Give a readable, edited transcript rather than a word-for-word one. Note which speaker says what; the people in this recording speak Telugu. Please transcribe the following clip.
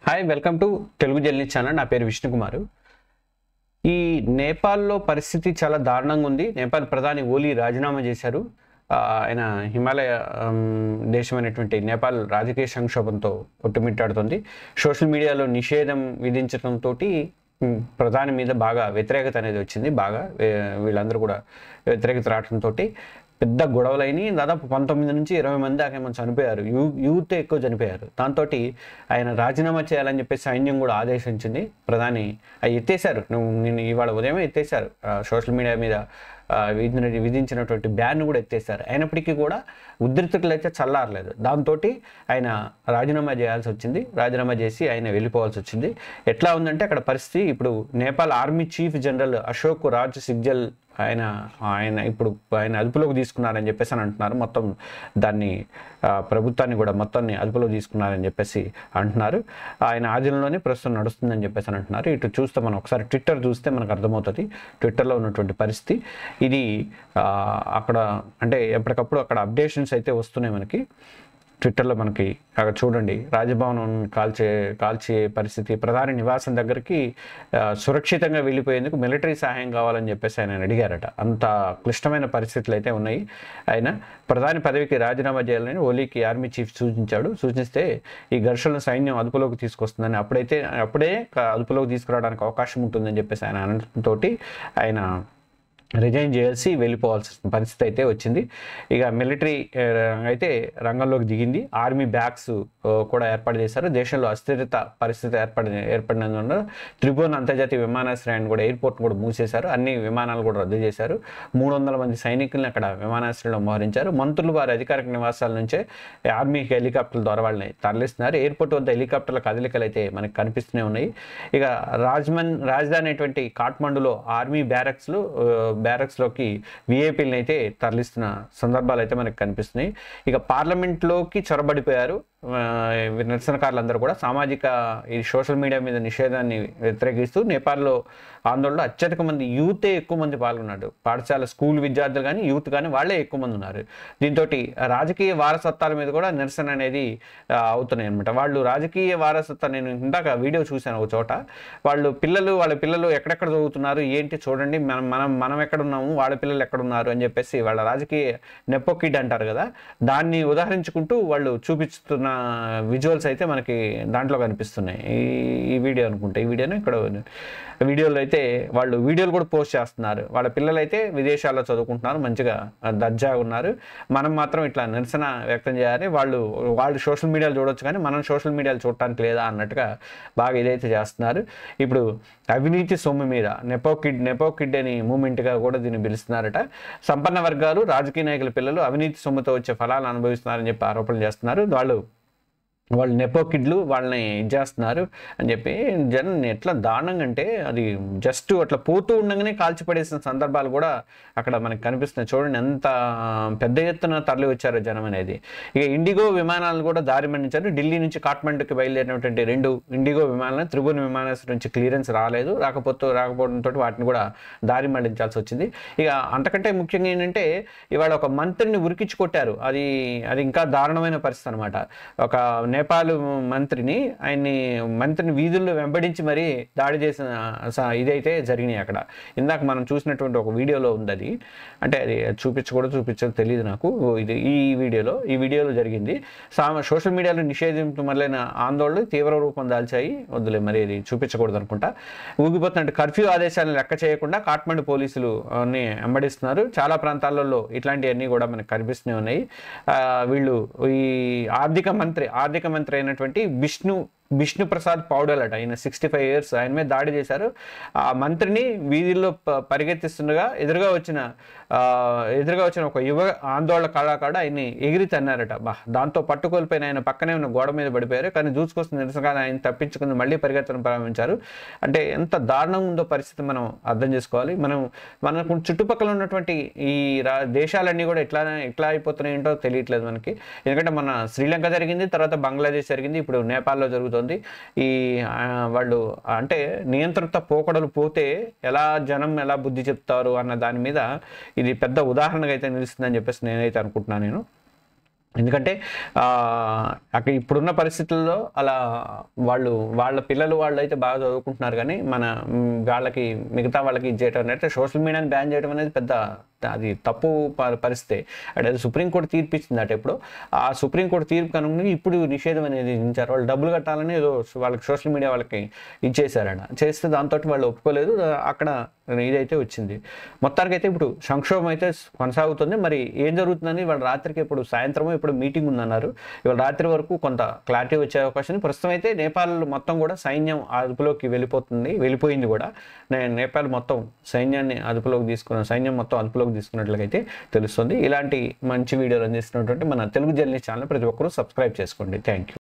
Speaker 1: Hi welcome to Telugu journey channel. నా పేరు విష్ణు కుమారు. ఈ నేపాల్లో పరిస్థితి చాలా దారుణంగా ఉంది. నేపాల్ ప్రధాని ఓలీ రాజీనామా చేశారు. ఆయన హిమాలయ దేశమైనటువంటి నేపాల్ రాజకీయ సంక్షోభంతో కొట్టుమిట్టాడుతుంది. సోషల్ మీడియాలో నిషేధం విధించడంతో ప్రధాని మీద బాగా వ్యతిరేకత అనేది వచ్చింది. బాగా వీళ్ళందరూ కూడా వ్యతిరేకత రావడంతో పెద్ద గొడవలైన దాదాపు 19 నుంచి 20 మంది దాకా ఏమో చనిపోయారు. యూత్ ఎక్కువ చనిపోయారు. దాంతో ఆయన రాజీనామా చేయాలని చెప్పి సైన్యం కూడా ఆదేశించింది. ప్రధాని అవి ఎత్తేసారు. నేను ఇవాళ ఉదయమే ఎత్తేసారు. సోషల్ మీడియా మీద విధించినటువంటి బ్యాన్ కూడా ఎత్తేసారు. అయినప్పటికీ కూడా ఉద్రిక్తతలు అయితే చల్లారలేదు. దాంతో ఆయన రాజీనామా చేయాల్సి వచ్చింది. రాజీనామా చేసి ఆయన వెళ్ళిపోవాల్సి వచ్చింది. ఎట్లా ఉందంటే అక్కడ పరిస్థితి, ఇప్పుడు Nepal army chief general Ashok Raj Sigdel ఆయన ఇప్పుడు అదుపులోకి తీసుకున్నారని చెప్పేసి అని అంటున్నారు. మొత్తం దాన్ని ప్రభుత్వాన్ని కూడా మొత్తాన్ని అదుపులోకి తీసుకున్నారని చెప్పేసి అంటున్నారు. ఆయన ఆధీనంలోనే ప్రస్తుతం నడుస్తుందని చెప్పేసి అని అంటున్నారు. ఇటు చూస్తే మనం ఒకసారి ట్విట్టర్ చూస్తే మనకు అర్థమవుతుంది ట్విట్టర్లో ఉన్నటువంటి పరిస్థితి. ఇది అక్కడ అంటే ఎప్పటికప్పుడు అక్కడ అప్డేషన్స్ అయితే వస్తున్నాయి మనకి ట్విట్టర్లో. మనకి అక్కడ చూడండి, రాజభవన్ కాల్చే పరిస్థితి, ప్రధాని నివాసం దగ్గరికి సురక్షితంగా వెళ్ళిపోయేందుకు మిలిటరీ సహాయం కావాలని చెప్పేసి ఆయన అడిగారట. అంత క్లిష్టమైన పరిస్థితులు అయితే ఉన్నాయి. ఆయన ప్రధాని పదవికి రాజీనామా చేయాలని ఓలీకి ఆర్మీ చీఫ్ సూచిస్తే ఈ ఘర్షణల సైన్యం అదుపులోకి తీసుకొస్తుందని అప్పుడే అదుపులోకి తీసుకురావడానికి అవకాశం ఉంటుందని చెప్పేసి ఆయన అనడంతో ఆయన రిజైన్ చేయాల్సి వెళ్ళిపోవాల్సిన పరిస్థితి అయితే వచ్చింది. ఇక మిలిటరీ అయితే రంగంలోకి దిగింది. ఆర్మీ బ్యాగ్స్ కూడా ఏర్పాటు చేశారు. దేశంలో అస్థిరత పరిస్థితి ఏర్పడినందున త్రిభువన్ అంతర్జాతీయ విమానాశ్రయాన్ని కూడా ఎయిర్పోర్ట్ కూడా మూసేశారు. అన్ని విమానాలు కూడా రద్దు చేశారు. 300 మంది సైనికుల్ని అక్కడ విమానాశ్రయంలో మోహరించారు. మంత్రులు వారి అధికారిక నివాసాల నుంచే ఆర్మీ హెలికాప్టర్ల ద్వారా వాళ్ళని తరలిస్తున్నారు. ఎయిర్పోర్ట్ వద్ద హెలికాప్టర్ల కదలికలు అయితే మనకు కనిపిస్తూనే ఉన్నాయి. ఇక రాజధాని అయినటువంటి కాఠ్మండులో ఆర్మీ బ్యారక్స్లోకి విఐపీలను అయితే తరలిస్తున్న సందర్భాలు అయితే మనకు కనిపిస్తున్నాయి. ఇక పార్లమెంట్లోకి చొరబడిపోయారు నిరసనకారులందరూ కూడా. ఈ సోషల్ మీడియా మీద నిషేధాన్ని వ్యతిరేకిస్తూ నేపాల్లో ఆందోళనలో అత్యధిక మంది యూతే ఎక్కువ మంది పాల్గొన్నారు. పాఠశాల స్కూల్ విద్యార్థులు కానీ యూత్ కానీ వాళ్ళే ఎక్కువ మంది ఉన్నారు. దీంతో రాజకీయ వారసత్వాల మీద కూడా నిరసన అనేది అవుతున్నాయి అనమాట. వాళ్ళు రాజకీయ వారసత్వం, నేను ఇందాక వీడియో చూశాను ఒక చోట, వాళ్ళ పిల్లలు ఎక్కడెక్కడ చదువుతున్నారు ఏంటి చూడండి, మనం ఎక్కడున్నాము, వాళ్ళ పిల్లలు ఎక్కడున్నారు అని చెప్పేసి వాళ్ళ రాజకీయ నెపోకిడ్ అంటారు కదా, దాన్ని ఉదాహరించుకుంటూ వాళ్ళు చూపిస్తున్న విజువల్స్ అయితే మనకి దాంట్లో కనిపిస్తున్నాయి. ఈ వీడియో అనుకుంటా, ఈ వీడియోనే ఇక్కడ వీడియోలో అయితే వాళ్ళు వీడియోలు కూడా పోస్ట్ చేస్తున్నారు. వాళ్ళ పిల్లలు అయితే విదేశాల్లో చదువుకుంటున్నారు, మంచిగా దర్జాగా ఉన్నారు. మనం మాత్రం ఇట్లా నిరసన వ్యక్తం చేయాలి. వాళ్ళు సోషల్ మీడియాలో చూడొచ్చు కానీ మనం సోషల్ మీడియాలో చూడటానికి లేదా అన్నట్టుగా బాగా ఇదైతే చేస్తున్నారు. ఇప్పుడు అవినీతి సొమ్ము మీద నెపోకిడ్ అని మూమెంట్గా కూడా దీన్ని పిలుస్తున్నారట. సంపన్న వర్గాలు, రాజకీయ నాయకుల పిల్లలు అవినీతి సొమ్ముతో వచ్చే ఫలాలు అనుభవిస్తున్నారని చెప్పి ఆరోపణలు చేస్తున్నారు. వాళ్ళు నెపోకిడ్లు వాళ్ళని చేస్తున్నారు అని చెప్పి జనం ఎట్లా దారుణంగా అంటే అది జస్ట్ అట్లా పోతూ ఉండగానే కాల్చిపడేసిన సందర్భాలు కూడా అక్కడ మనకు కనిపిస్తున్నాయి. చూడండి ఎంత పెద్ద ఎత్తున తరలి వచ్చారో జనం అనేది. ఇక ఇండిగో విమానాలు కూడా దారి మళ్లించారు. ఢిల్లీ నుంచి కాఠ్మండుకి బయలుదేరినటువంటి 2 ఇండిగో విమానాలను త్రిభువన్ విమానాశ్రయం నుంచి క్లియరెన్స్ రాకపోవడంతో వాటిని కూడా దారి మళ్లించాల్సి వచ్చింది. ఇక అంతకంటే ముఖ్యంగా ఏంటంటే ఇవాళ ఒక మంత్రిని ఉరికించి కొట్టారు. అది ఇంకా దారుణమైన పరిస్థితి అనమాట. ఒక నేపాల్ మంత్రిని వీధుల్లో వెంబడించి మరీ దాడి చేసిన ఇదైతే జరిగినాయి అక్కడ. ఇందాక మనం చూసినటువంటి ఒక వీడియోలో ఉంది అది. అంటే అది చూపించదు తెలియదు నాకు. ఈ వీడియోలో జరిగింది. సోషల్ మీడియాలో నిషేధింపు మొదలైన ఆందోళనలు తీవ్ర రూపం దాల్చాయి. వద్దులే మరి అది చూపించకూడదు అనుకుంటా. ఊగిపోతున్నట్టు కర్ఫ్యూ ఆదేశాలను లెక్క చేయకుండా కాఠ్మండు పోలీసులు వెంబడిస్తున్నారు. చాలా ప్రాంతాలలో ఇట్లాంటివన్నీ కూడా మనకు కనిపిస్తూనే ఉన్నాయి. వీళ్ళు ఈ ఆర్థిక మంత్రి అయినటువంటి విష్ణు ప్రసాద్ పౌడల్ అట, ఆయన 65 years, ఆయన మీద దాడి చేశారు. ఆ మంత్రిని వీధుల్లో పరిగెత్తిస్తుండగా ఎదురుగా వచ్చిన ఒక యువ ఆందోళన కళాకారుడు ఆయన్ని ఎగిరి తన్నారట. దాంతో పట్టుకోల్పోయిన ఆయన పక్కనే ఉన్న గోడ మీద పడిపోయారు. కానీ దూసుకొస్తున్న నిరసనగా ఆయన తప్పించుకుని మళ్ళీ పరిగెత్తడం ప్రారంభించారు. అంటే ఎంత దారుణంగా ఉందో పరిస్థితి మనం అర్థం చేసుకోవాలి. మనకు చుట్టుపక్కల ఉన్నటువంటి ఈ దేశాలన్నీ కూడా ఎట్లా అయిపోతున్నాయి ఏంటో తెలియట్లేదు మనకి. ఎందుకంటే మన శ్రీలంక జరిగింది, తర్వాత బంగ్లాదేశ్ జరిగింది, ఇప్పుడు నేపాల్లో జరుగుతుంది. వాళ్ళు అంటే నియంత్రిత పోకడలు పోతే జనం ఎలా బుద్ధి చెప్తారు అన్న దాని మీద ఇది పెద్ద ఉదాహరణగా అయితే నిలుస్తుందని చెప్పేసి నేనైతే అనుకుంటున్నాను. ఎందుకంటే అక్కడ ఇప్పుడున్న పరిస్థితుల్లో అలా వాళ్ళ పిల్లలు వాళ్ళు అయితే బాగా చదువుకుంటున్నారు, కానీ వాళ్ళకి మిగతా వాళ్ళకి ఇచ్చేయటం అంటే సోషల్ మీడియాని బ్యాన్ చేయడం అనేది పెద్ద అది తప్పు పరిస్థితి. అంటే అది సుప్రీంకోర్టు తీర్పు ఇచ్చింది అట. ఇప్పుడు ఆ సుప్రీంకోర్టు తీర్పు కనుక ఇప్పుడు నిషేధం అనేది విధించారు. వాళ్ళు డబ్బులు కట్టాలని ఏదో వాళ్ళకి సోషల్ మీడియా వాళ్ళకి ఇచ్చేసారట. చేస్తే దాంతో వాళ్ళు ఒప్పుకోలేదు, అక్కడ ఇదైతే వచ్చింది. మొత్తానికైతే ఇప్పుడు సంక్షోభం అయితే కొనసాగుతుంది. మరి ఏం జరుగుతుందని వాళ్ళ రాత్రికి ఇప్పుడు సాయంత్రం ఇప్పుడు మీటింగ్ ఉందన్నారు. ఇవాళ రాత్రి వరకు కొంత క్లారిటీ వచ్చే అవకాశం ఉంది. ప్రస్తుతం అయితే నేపాల్ మొత్తం కూడా సైన్యం అదుపులోకి వెళ్ళిపోయింది కూడా. నేపాల్ మొత్తం సైన్యం మొత్తం అదుపులోకి తీసుకున్నట్లయితే తెలుస్తుంది. ఇలాంటి మంచి వీడియోలు అందిస్తున్నటువంటి మన తెలుగు జర్నలిస్ట్ ఛానల్ ప్రతి ఒక్కరూ సబ్స్క్రైబ్ చేసుకోండి. Thank you.